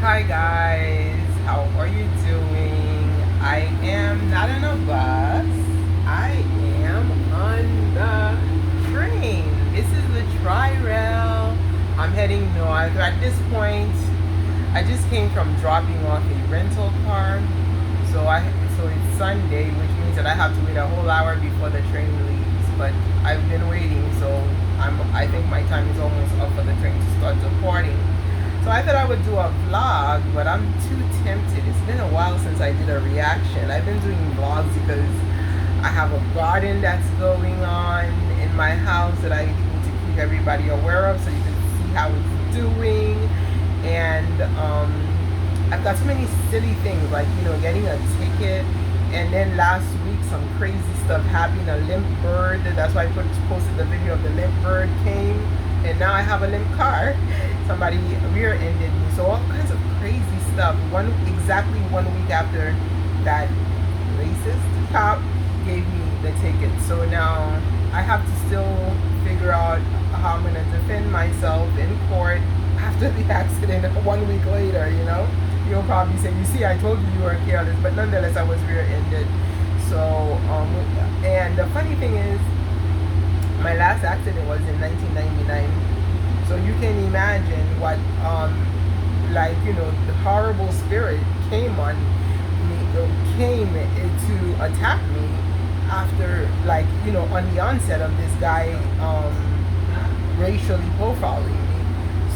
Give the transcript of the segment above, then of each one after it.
Hi guys, how are you doing? I am not on a bus. I am on the train. This is the Tri-Rail. I'm heading north. At this point, I just came from dropping off a rental car. So it's Sunday, which means that I have to wait a whole hour before the train leaves. But I've been waiting, so I think my time is almost up for the train to start departing. So I thought I would do a vlog, but I'm too tempted. It's been a while since I did a reaction. I've been doing vlogs because I have a garden that's going on in my house that I need to keep everybody aware of so you can see how it's doing. And I've got so many silly things like, getting a ticket. And then last week some crazy stuff happened. A limp bird, that's why I posted the video of the limp bird came. And now I have a limp car. Somebody rear-ended me. So all kinds of crazy stuff. Exactly 1 week after that racist cop gave me the ticket. So now I have to still figure out how I'm gonna defend myself in court after the accident 1 week later, You'll probably say, you see, I told you you were careless, but nonetheless I was rear-ended. So and the funny thing is, my last accident was in 1999. So you can imagine what, the horrible spirit came to attack me after, on the onset of this guy racially profiling me.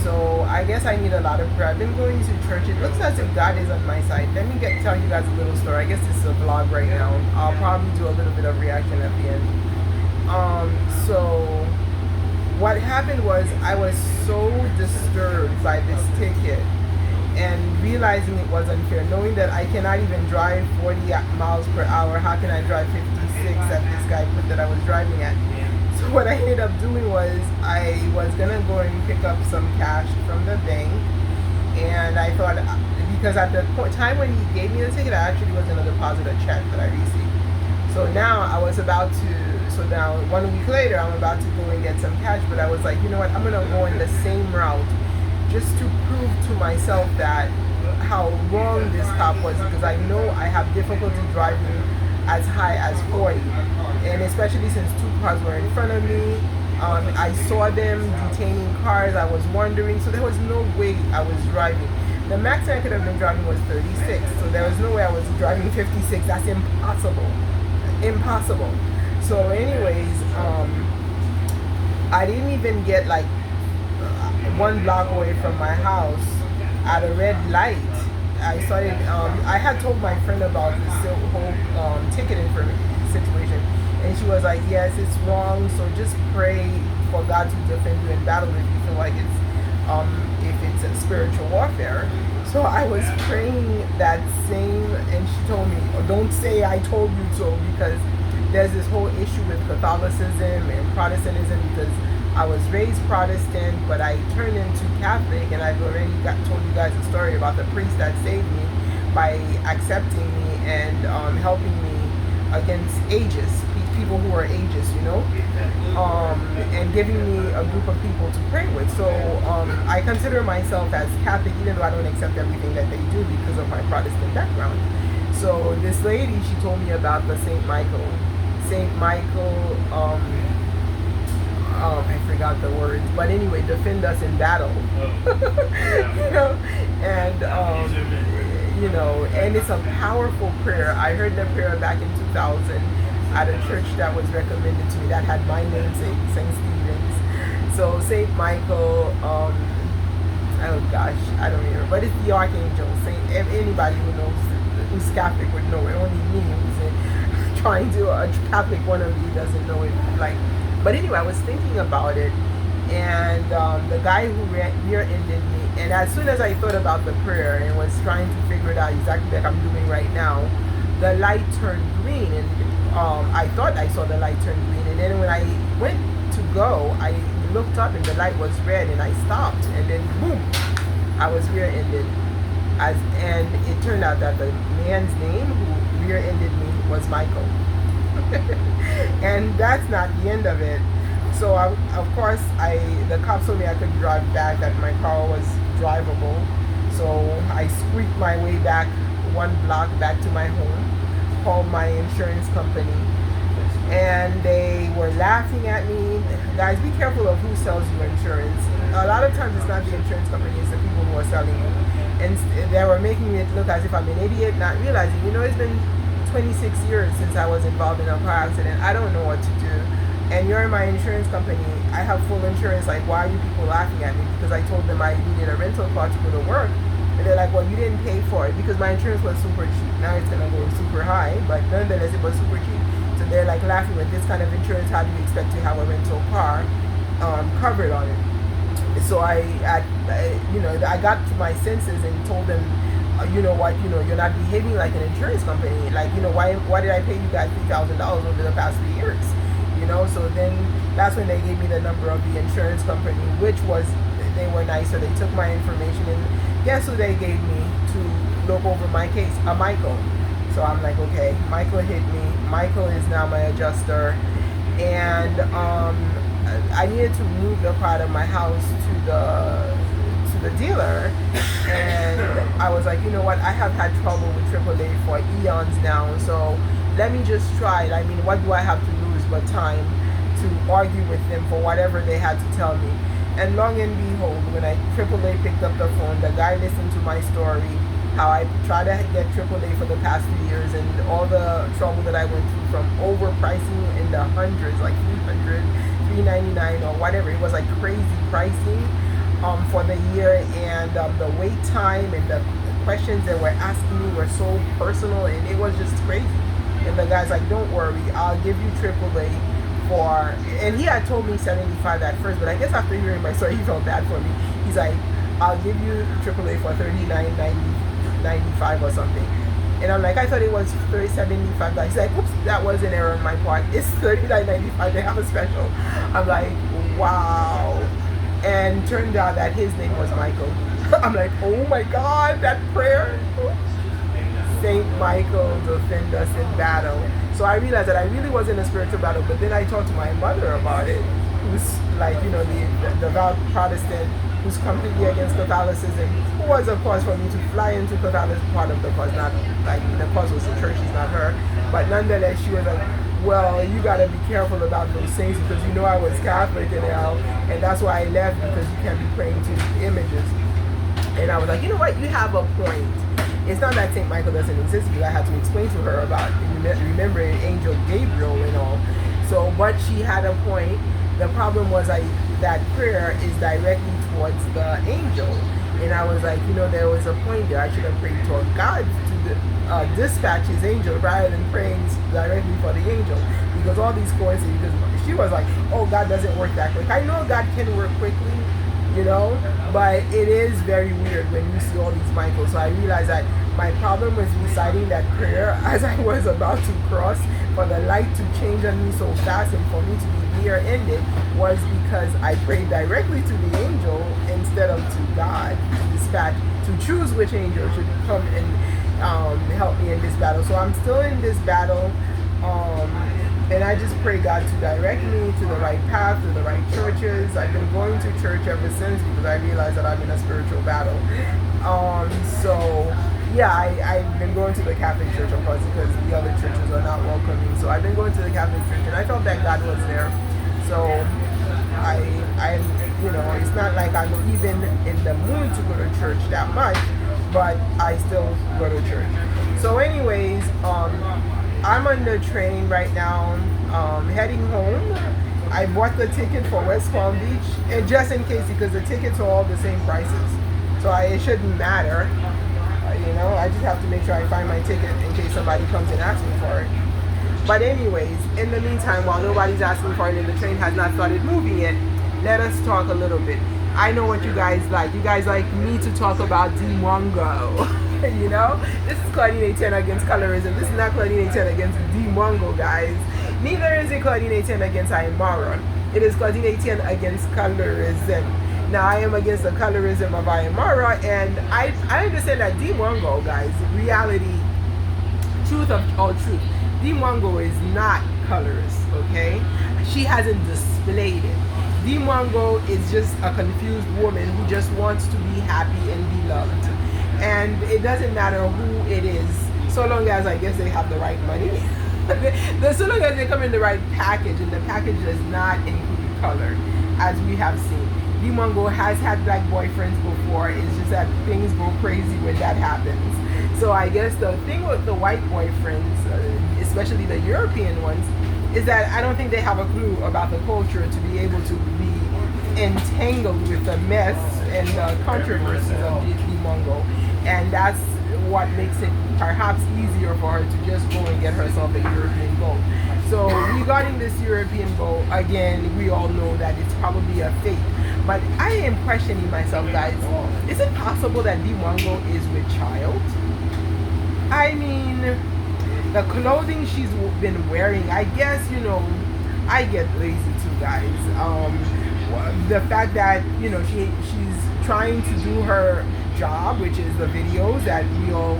So I guess I need a lot of prayer. I've been going to church. It looks as if God is on my side. Let me tell you guys a little story. I guess this is a vlog right now. I'll probably do a little bit of reaction at the end. So what happened was I was so disturbed by this ticket and realizing it was unfair, knowing that I cannot even drive 40 miles per hour. How can I drive 56 that this guy put that I was driving at? So what I ended up doing was I was gonna go and pick up some cash from the bank, and I thought, because at the time when he gave me the ticket, I actually was gonna deposit a check that I received. So now so now 1 week later, I'm about to go and get some cash, but I was like, you know what, I'm gonna go in the same route just to prove to myself that how wrong this cop was, because I know I have difficulty driving as high as 40, and especially since two cars were in front of me. I saw them detaining cars. I was wondering, so there was no way I was driving. The max I could have been driving was 36, so there was no way I was driving 56. That's impossible. So anyways, I didn't even get like 1 block away from my house at a red light. I had told my friend about this whole ticket information situation, and she was like, yes, it's wrong, so just pray for God to defend you in battle if you feel like it's a spiritual warfare. So I was praying that same, and she told me, oh, don't say I told you so, because there's this whole issue with Catholicism and Protestantism, because I was raised Protestant, but I turned into Catholic, and I've already told you guys a story about the priest that saved me by accepting me and helping me against people who are ageist, and giving me a group of people to pray with. So I consider myself as Catholic, even though I don't accept everything that they do because of my Protestant background. So this lady, she told me about the Saint Michael, I forgot the words, but anyway, defend us in battle. And it's a powerful prayer. I heard the prayer back in 2000 at a church that was recommended to me that had my namesake, St. Stephen's. So St. Michael, oh gosh, I don't remember, but it's the Archangel. Anybody who knows, who's Catholic would know it. Only me who's trying to, a Catholic wannabe doesn't know it. But anyway, I was thinking about it, and the guy who rear-ended me, and as soon as I thought about the prayer and was trying to figure it out exactly like I'm doing right now, the light turned green, and I thought I saw the light turn green, and then when I went to go, I looked up and the light was red, and I stopped, and then boom, I was rear-ended. And it turned out that the man's name who rear-ended me was Michael. And that's not the end of it. So of course the cops told me I could drive back, that my car was drivable. So I squeaked my way back 1 block back to my home, called my insurance company, and they were laughing at me. Guys, be careful of who sells you insurance. A lot of times it's not the insurance company, it's the people who are selling you. And they were making it look as if I'm an idiot, not realizing, it's been 26 years since I was involved in a car accident. I don't know what to do. And you're in my insurance company. I have full insurance. Like, why are you people laughing at me? Because I told them I needed a rental car to go to work. And they're like, well, you didn't pay for it because my insurance was super cheap. Now it's going to go super high, but nonetheless, it was super cheap. So they're like laughing with this kind of insurance. How do you expect to have a rental car covered on it? So I got to my senses and told them, you're not behaving like an insurance company. Like, why did I pay you guys $3,000 over the past 3 years? So then that's when they gave me the number of the insurance company, which was, they were nice. So they took my information, and guess who they gave me to look over my case? A Michael. So I'm like, okay, Michael hit me. Michael is now my adjuster, and I needed to move the car out of my house to the dealer, and I was like, you know what, I have had trouble with AAA for eons now, so let me just try it. I mean, what do I have to lose but time to argue with them for whatever they had to tell me? And long and behold, when AAA picked up the phone, the guy listened to my story, how I tried to get AAA for the past 3 years, and all the trouble that I went through, from overpricing in the hundreds, like $300, $399 or whatever. It was like crazy pricing for the year, and the wait time and the questions they were asking me were so personal, and it was just crazy. And the guy's like, don't worry, I'll give you AAA for, and he had told me 75 at first, but I guess after hearing my story, he felt bad for me. He's like, I'll give you AAA for $39.95 or something. And I'm like, I thought it was $75. He's like, oops, that was an error on my part. It's $39.95. They have a special. I'm like, wow. And turned out that his name was Michael. I'm like, oh my God, that prayer. Saint Michael, defend us in battle. So I realized that I really was in a spiritual battle. But then I talked to my mother about it, who's like, the devout Protestant, who's completely against Catholicism, who was a cause for me to fly into Catholicism, part of the cause, not like the cause was the church, is not her. But nonetheless, she was like, well, you got to be careful about those things because I was Catholic and that's why I left, because you can't be praying to images. And I was like, you know what, you have a point. It's not that St. Michael doesn't exist, because I had to explain to her about remembering Angel Gabriel and all. So, but she had a point. The problem was that prayer is directly towards the angel. And I was like, there was a point there. I should have prayed toward God to dispatch his angel rather than praying directly for the angel. Because all these coincidences, she was like, oh, God doesn't work that quick. I know God can work quickly, but it is very weird when you see all these Michaels. So I realized that my problem was reciting that prayer as I was about to cross, for the light to change on me so fast and for me to be rear-ended, was because I prayed directly to the angel instead of to God to dispatch, to choose which angel should come and help me in this battle. So I'm still in this battle, and I just pray God to direct me to the right path, to the right churches. I've been going to church ever since, because I realized that I'm in a spiritual battle. I've been going to the Catholic Church, of course, because the other churches are not welcoming. So I've been going to the Catholic Church, and I felt that God was there. So it's not like I'm even in the mood to go to church that much, but I still go to church. So anyways, I'm on the train right now, heading home. I bought the ticket for West Palm Beach, and just in case, because the tickets are all the same prices. So it shouldn't matter. I just have to make sure I find my ticket in case somebody comes and asks me for it. But anyways, in the meantime, while nobody's asking for it and the train has not started moving yet, let us talk a little bit. I know what you guys like. You guys like me to talk about Mwango. This is Claudine A10 against colorism. This is not Claudine A10 against Mwango, guys. Neither is it Claudine A10 against Aymara. It is Claudine A10 against colorism. Now, I am against the colorism of Aymara, and I understand that Mwango, guys, reality, truth of all truth, Mwango is not colorist, okay? She hasn't displayed it. Mwango is just a confused woman who just wants to be happy and be loved. and it doesn't matter who it is, so long as I guess they have the right money. So long as they come in the right package, and the package does not include color, as we have seen. Mwango has had black boyfriends before. It's just that things go crazy when that happens. So I guess the thing with the white boyfriends, especially the European ones, is that I don't think they have a clue about the culture to be able to be entangled with the mess and the controversies of Mwango. And that's what makes it perhaps easier for her to just go and get herself a European boat. So regarding this European boat, again, we all know that it's probably a fake. But I am questioning myself, guys. Is it possible that Mwango is with child? I mean, the clothing she's been wearing, I guess, you know, I get lazy too, guys. The fact that, you know, she's trying to do her job, which is the videos that we all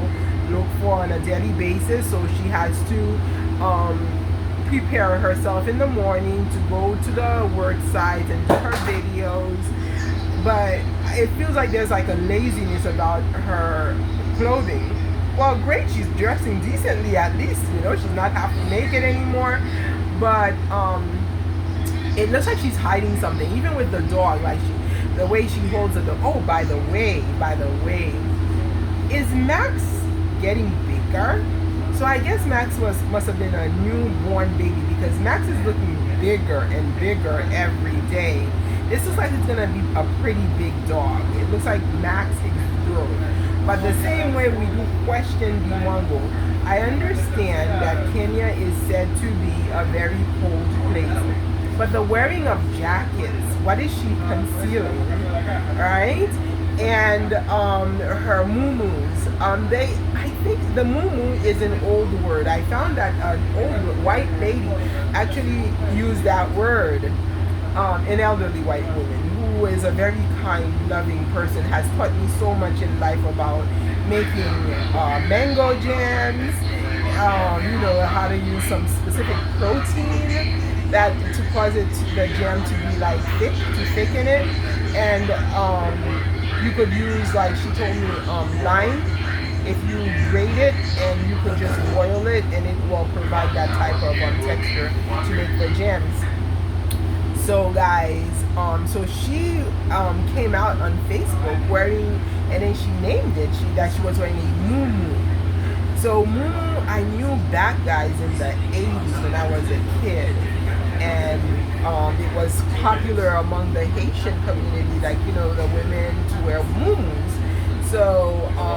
look for on a daily basis. So she has to prepare herself in the morning to go to the work site and do her videos. But it feels like there's like a laziness about her clothing. Well, great, she's dressing decently at least, you know, she's not half naked anymore. But it looks like she's hiding something, even with the dog, like the way she holds the dog. Oh, by the way, is Max getting bigger? So I guess Max must have been a newborn baby, because Max is looking bigger and bigger every day. This looks like it's gonna be a pretty big dog. It looks like Max is growing. But the same way we do question Mwango, I understand that Kenya is said to be a very cold place. But the wearing of jackets, what is she concealing? Right? And her muumuus, I think the muumuu is an old word. I found that an old white lady actually used that word, an elderly white woman who is a very kind, loving person, has taught me so much in life about making mango jams, you know, how to use some specific protein that to cause the jam to be like thick, to thicken it. And you could use, like she told me, lime. If you grate it, and you could just boil it, and it will provide that type of texture to make the jams. So guys, so she came out on Facebook wearing, and then she named it, that she was wearing a muumuu. So muumuu, I knew back, guys, in the 80s when I was a kid. And it was popular among the Haitian community, like, you know, the women to wear muumuus. So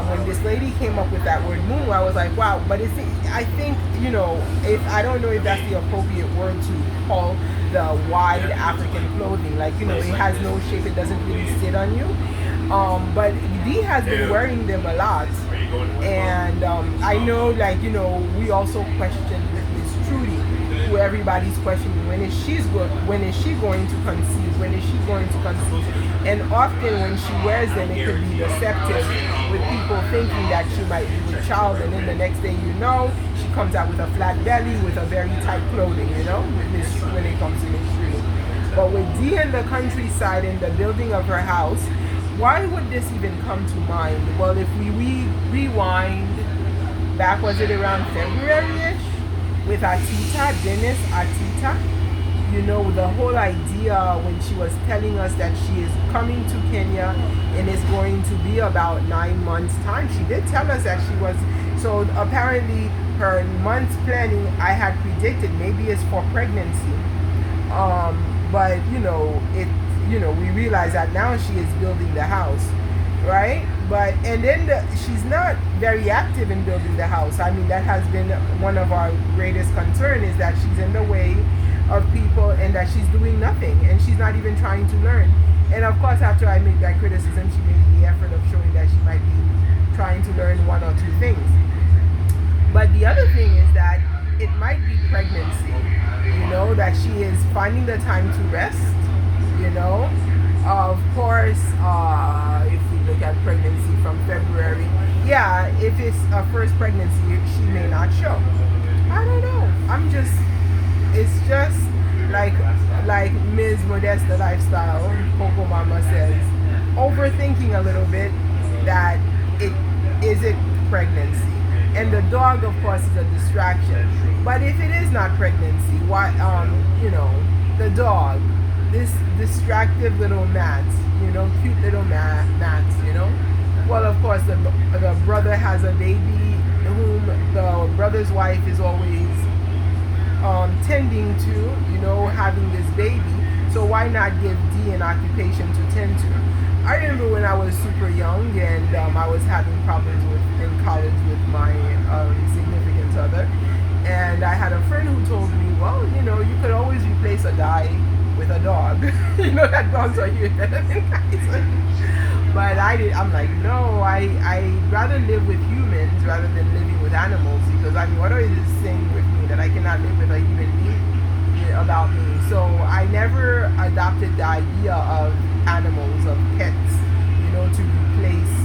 when this lady came up with that word muumuu, I was like, wow. But I think, you know, I don't know if that's the appropriate word to call the wide African clothing. Like, you know, it has no shape, it doesn't really sit on you. But Dee has been wearing them a lot. And I know, like, you know, we also questioned Miss Trudy, who everybody's questioning, when is she going to conceive? When is she going to conceive? And often when she wears them, it could be deceptive, with people thinking that she might be with child, and then the next day, you know, she comes out with a flat belly with a very tight clothing, you know, when it comes to Miss Trudy. But with Dee in the countryside, in the building of her house, why would this even come to mind? Well, if we rewind back, was it around February-ish? With Atita, Dennis Atita, you know, the whole idea when she was telling us that she is coming to Kenya and is going to be about 9 months time. She did tell us that she was, so apparently her months planning, I had predicted maybe it's for pregnancy. But you know, we realize that now she is building the house, right? But, and then she's not very active in building the house. I mean, that has been one of our greatest concern, is that she's in the way of people and that she's doing nothing, and she's not even trying to learn. And of course, after I made that criticism, she made the effort of showing that she might be trying to learn one or two things. But the other thing is that it might be pregnancy, you know, that she is finding the time to rest, you know. Of course, if we look at pregnancy from February, yeah, if it's a first pregnancy, she may not show. I don't know. It's just like Ms. Modesta Lifestyle, Coco Mama says, overthinking a little bit, that pregnancy. And the dog, of course, is a distraction. But if it is not pregnancy, why, the dog, this distractive little Matt, cute little Matt, Well, of course, the brother has a baby whom the brother's wife is always tending to, having this baby. So why not give D an occupation to tend to? I remember when I was super young and I was having problems in college with my significant other. And I had a friend who told me, well, you could always replace a guy with a dog. That dogs are here. But I'm like, no, I'd rather live with humans rather than living with animals, because what are you saying with me that I cannot live with a human being about me? So I never adopted the idea of animals, of pets, to replace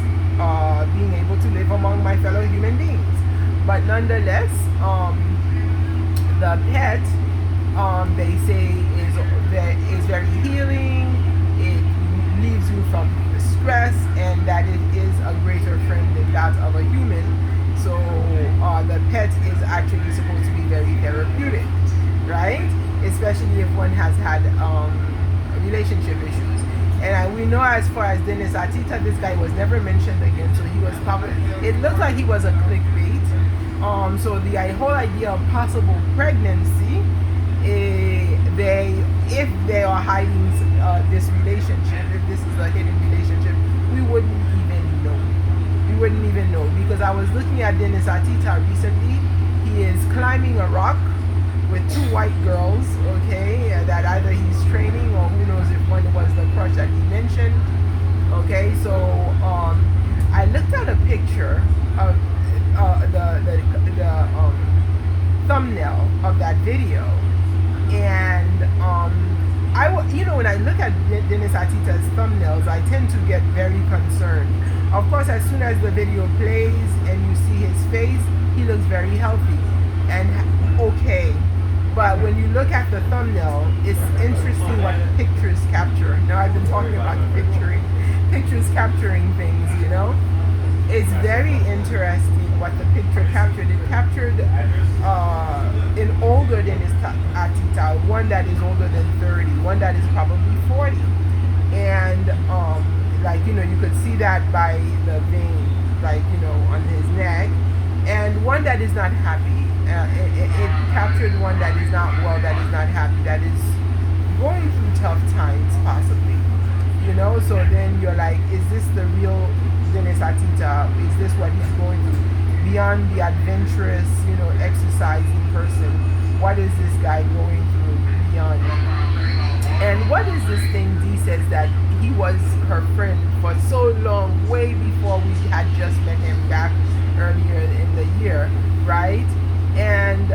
being able to live among my fellow human beings. But nonetheless, the pet, they say, is very healing. It leaves you from stress, and that it is a greater friend than that of a human. So the pet is actually supposed to be very therapeutic, right? Especially if one has had relationship issues. And we know, as far as Dennis Atita, this guy was never mentioned again, so he was probably, it looked like he was a clickbait. So the whole idea of possible pregnancy, if they are hiding this relationship, if this is a hidden relationship, we wouldn't even know. We wouldn't even know, because I was looking at Dennis Atita recently. He is climbing a rock with two white girls, okay, that either he's training or who knows if one was the crush that he mentioned, okay. So I looked at a picture of the thumbnail of that video, and when I look at Dennis Atita's thumbnails, I tend to get very concerned. Of course, as soon as the video plays and you see his face, he looks very healthy and okay. But when you look at the thumbnail, it's interesting what pictures capture. Now, I've been talking about pictures capturing things, It's very interesting what the picture captured. It captured an older Dennis Atita, one that is older than 30, one that is probably 40. And, you could see that by the vein, on his neck. And one that is not happy. It captured one that is not well, that is not happy, that is going through tough times, possibly. So then you're like, is this the real Dennis Atita? Is this what he's going through? Beyond the adventurous, exercising person, what is this guy going through beyond? And what is this thing Dee says that he was her friend for so long, way before we had just met him back earlier in the year, right? And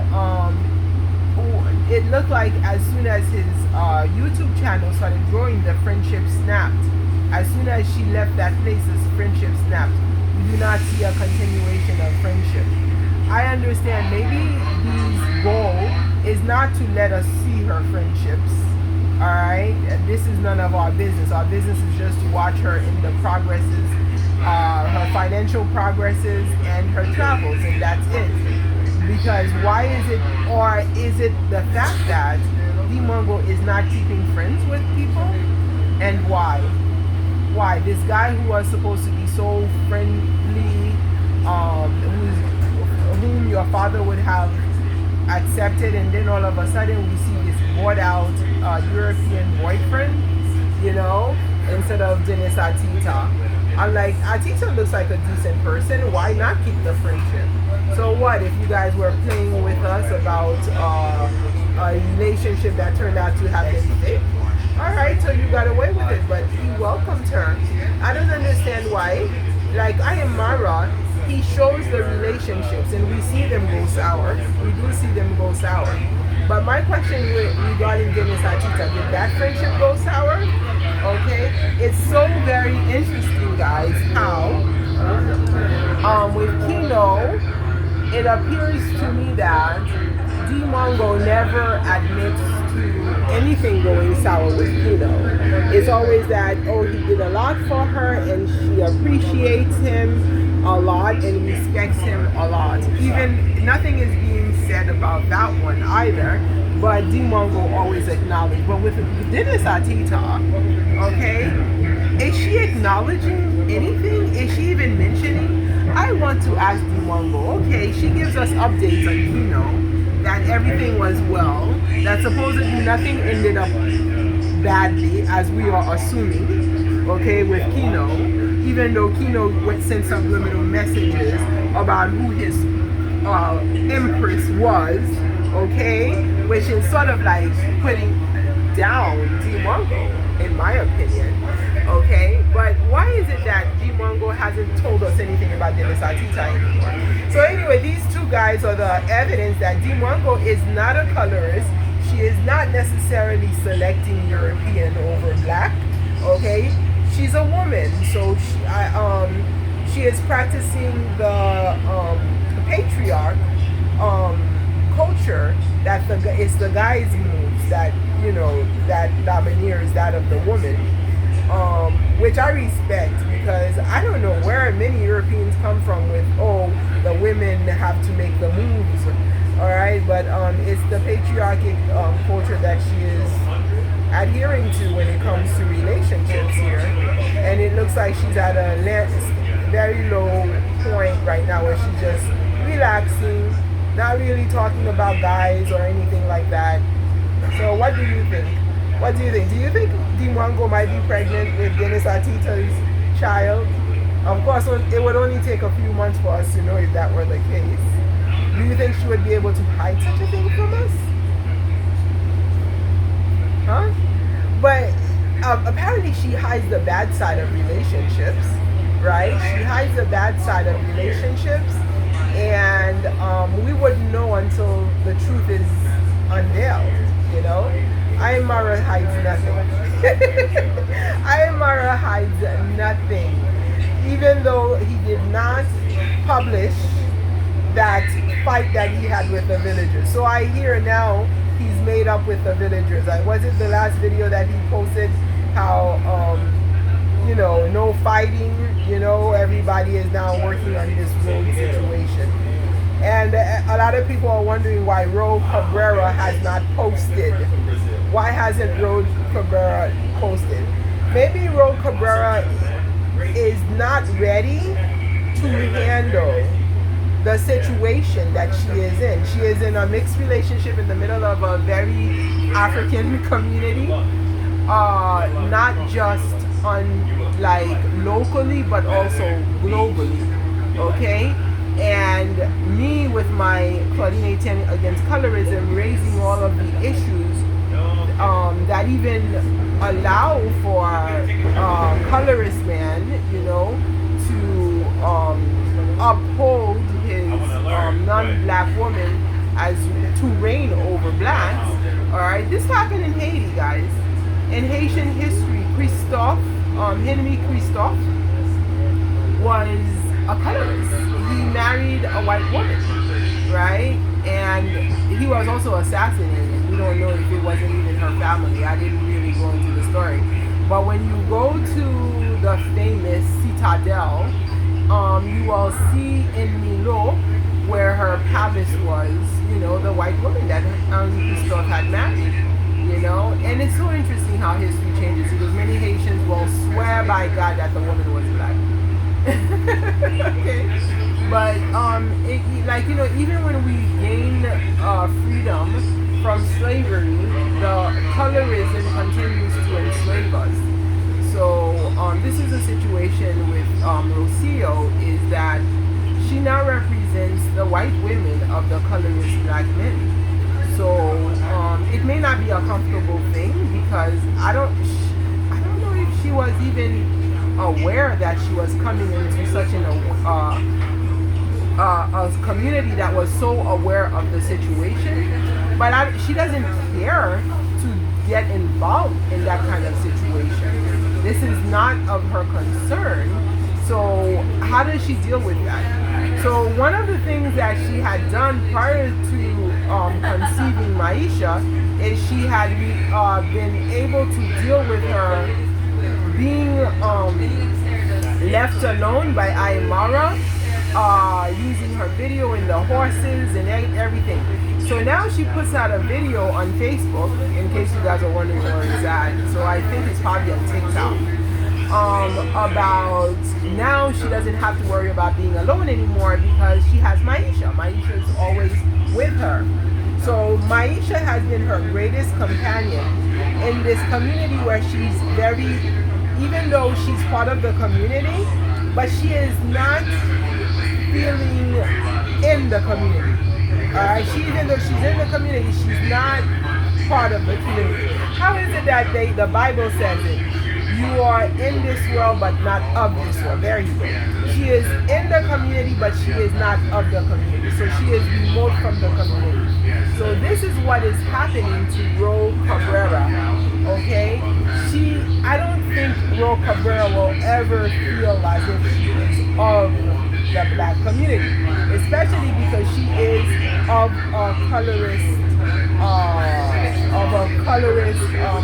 it looked like as soon as his YouTube channel started growing, the friendship snapped. As soon as she left that place, this friendship snapped. We do not see a continuation of friendship. I understand maybe Dee's goal is not to let us see her friendships. Alright? This is none of our business. Our business is just to watch her in the progresses, her financial progresses and her travels, and that's it. Because why is it, or is it the fact that Mwango is not keeping friends with people? And why? Why? This guy who was supposed to be so friendly, whom your father would have accepted, and then all of a sudden we see this bored out European boyfriend, instead of Dennis Atita. I'm like, Atita looks like a decent person. Why not keep the friendship? So what if you guys were playing with us about a relationship that turned out to have been fake? Alright, so you got away with it, but he welcomed her. I don't understand why. Like, I am Mara. He shows the relationships and we see them go sour. We do see them go sour. But my question regarding Dennis Atita, did that friendship go sour? Okay, it's so very interesting, guys, how with Kino, it appears to me that Mwango never admits to anything going sour with Kino. It's always that, oh, he did a lot for her and she appreciates him. a lot and respects him a lot. Even nothing is being said about that one either, but Mwango always acknowledged. But with Dennis Atita, okay, is she acknowledging anything? Is she even mentioning? I want to ask Mwango. Okay, she gives us updates on Kino, that everything was well, that supposedly nothing ended up badly, as we are assuming, okay, with Kino, even though Kino sent subliminal messages about who his empress was, okay, which is sort of like putting down Mwango, in my opinion, okay. But why is it that Mwango hasn't told us anything about Dennis Atita anymore? So anyway, these two guys are the evidence that Mwango is not a colorist. She is not necessarily selecting European over black, okay? She's a woman, so she is practicing the patriarch culture that it's the guy's moves that, you know, that domineers that of the woman, which I respect, because I don't know where many Europeans come from with, oh, the women have to make the moves. All right, but it's the patriarchic culture that she is adhering to when it comes to relationships here, and it looks like she's at a very low point right now where she's just relaxing, not really talking about guys or anything like that. So what do you think? What do you think? Do you think Mwango might be pregnant with Dennis Atita's child? Of course, it would only take a few months for us to know if that were the case. Do you think she would be able to hide such a thing from us? Huh? But apparently she hides the bad side of relationships, right? She hides the bad side of relationships, and we wouldn't know until the truth is unveiled, you know? Aymara hides nothing. Aymara hides nothing. Even though he did not publish that fight that he had with the villagers. So I hear now he's made up with the villagers. Was it the last video that he posted how, you know, no fighting, you know, everybody is now working on this road situation. And a lot of people are wondering why Rocabrera has not posted. Why hasn't Rocabrera posted? Maybe Rocabrera is not ready to handle the situation that she is in. She is in a mixed relationship in the middle of a very African community, not just on like locally but also globally, okay? And me with my Claudine 10 against colorism, raising all of the issues that even allow for colorist man, you know, to uphold his non-black woman as to reign over blacks. All right, this happened in Haiti, guys. In Haitian history, Christophe, Henry Christophe, was a colorist. He married a white woman, right? And he was also assassinated. We don't know if it wasn't even her family. I didn't really go into the story. But when you go to the famous Citadel, you will see in Milo, where her palace was, you know, the white woman that Christophe had married, you know. And it's so interesting how history changes, because many Haitians will swear by God that the woman was black. Okay, but like, you know, even when we gain freedom from slavery, the colorism continues to enslave us. So this is a situation with Rocio, is that she now represents the white women of the colorist black men. So it may not be a comfortable thing, because I don't know if she was even aware that she was coming into such a community that was so aware of the situation, but she doesn't care to get involved in that kind of situation. This is not of her concern. So how does she deal with that? So one of the things that she had done prior to conceiving Maisha is she had been able to deal with her being left alone by Aymara using her video in the horses and everything. So now she puts out a video on Facebook, in case you guys are wondering where it's at. So I think it's probably on TikTok. About now she doesn't have to worry about being alone anymore because she has Maisha. Maisha is always with her. So Maisha has been her greatest companion in this community where she's very, even though she's part of the community, but she is not feeling in the community. Even though she's in the community, she's not part of the community. How is it that the Bible says it? You are in this world, but not of this world. There you go. She is in the community, but she is not of the community. So she is remote from the community. So this is what is happening to Rocabrera. Okay? I don't think Rocabrera will ever feel as if she is of the black community, especially because she is of a colorist,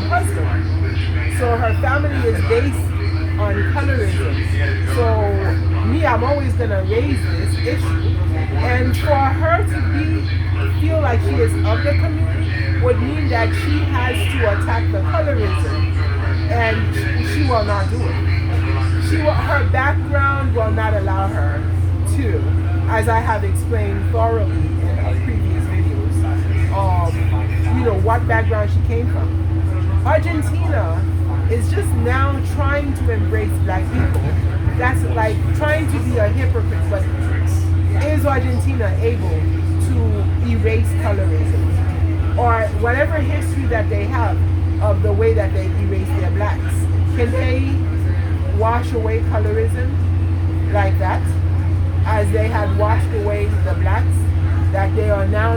husband. So her family is based on colorism. So I'm always gonna raise this issue, and for her to feel like she is of the community would mean that she has to attack the colorism, and she will not do it. Her background will not allow her to, as I have explained thoroughly in previous videos. What background she came from. Argentina is just now trying to embrace black people. That's like trying to be a hypocrite, but is Argentina able to erase colorism? Or whatever history that they have of the way that they erase their blacks? Can they wash away colorism like that? As they had washed away the blacks? That they are now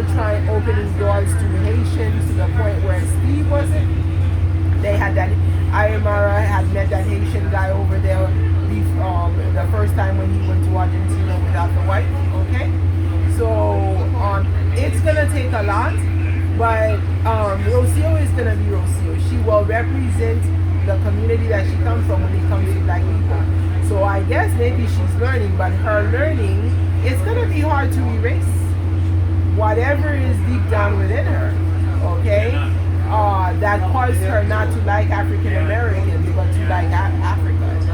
opening doors to Haitians to the point where Steve wasn't? They had that, Ayamara had met that Haitian guy over there the first time when he went to Argentina without the wife, okay? So it's gonna take a lot, but Rocio is gonna be Rocio. She will represent the community that she comes from when it comes to black people. So I guess maybe she's learning, but her learning, it's gonna be hard to erase whatever is deep down within her, okay? That caused her not to like African Americans, but to like Africans.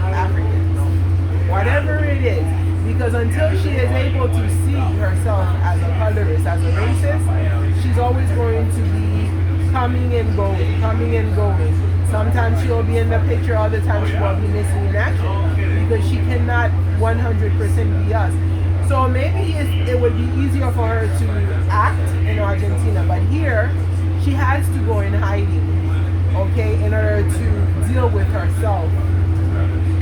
Whatever it is. Because until she is able to see herself as a colorist, as a racist, she's always going to be coming and going. Sometimes she'll be in the picture, other times she will be missing in action. Because she cannot 100% be us. So maybe it would be easier for her to act in Argentina. But here, she has to go in hiding, okay, in order to deal with herself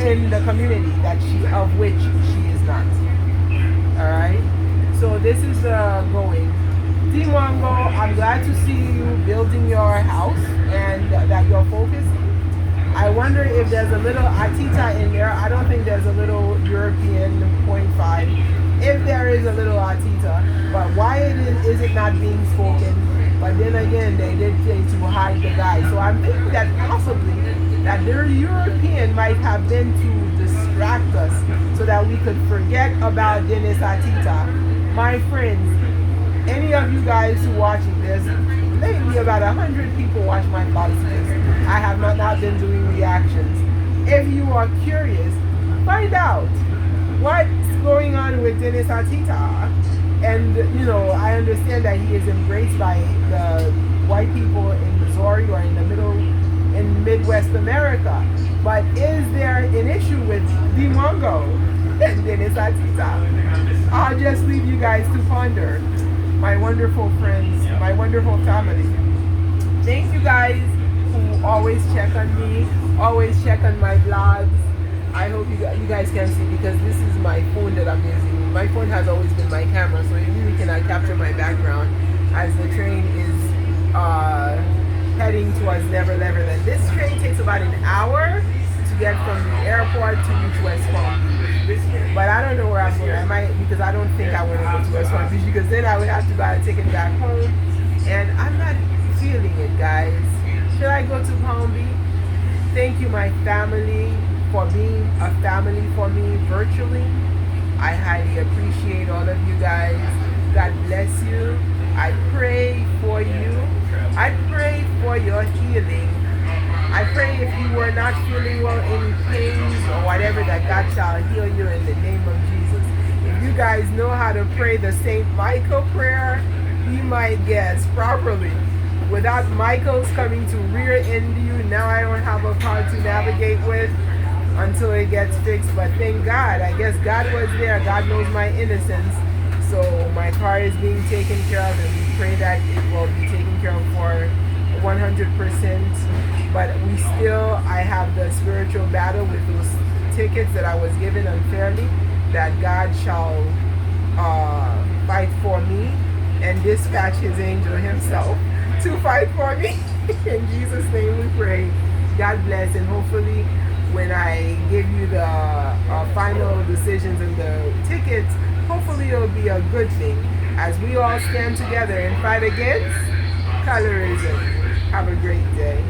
in the community of which she is not. Alright? So this is going. Mwango, I'm glad to see you building your house and that you're focused. I wonder if there's a little Atita in there. I don't think there's a little European 0.5. If there is a little Atita, but why is it not being spoken? But then again, they did say to hide the guy. So I'm thinking that possibly that the European might have been to distract us so that we could forget about Dennis Atita. My friends, any of you guys who watching this, maybe about 100 people watch my vlogs. I have not been doing reactions. If you are curious, find out what's going on with Dennis Atita. And, I understand that he is embraced by the white people in Missouri or in Midwest America. But is there an issue with Mwango and Dennis Atita? I'll just leave you guys to ponder. My wonderful friends, my wonderful family. Thank you guys who always check on me, always check on my vlogs. I hope you guys can see because this is my phone that I'm using. My phone has always been my camera, so it really cannot capture my background as the train is heading towards Never Neverland. This train takes about an hour to get from the airport to reach West Palm Beach. But I don't know where I'm going. I might, because I don't think I want to go to West Palm Beach because then I would have to buy a ticket back home. And I'm not feeling it, guys. Should I go to Palm Beach? Thank you, my family, for being a family for me virtually. I highly appreciate all of you guys. God bless you. I pray for you. I pray for your healing. I pray if you were not feeling well, any pains or whatever, that God shall heal you in the name of Jesus. If you guys know how to pray the St. Michael prayer, be my guest properly. Without Michael's coming to rear end you, now I don't have a car to navigate with until it gets fixed. But thank God, I guess God was there. God knows my innocence. So my car is being taken care of, and we pray that it will be taken care of for 100%. But I have the spiritual battle with those tickets that I was given unfairly, that God shall fight for me and dispatch his angel himself to fight for me. In Jesus' name we pray. God bless, and hopefully when I give you the final decisions and the tickets, hopefully it'll be a good thing as we all stand together and fight against colorism. Have a great day.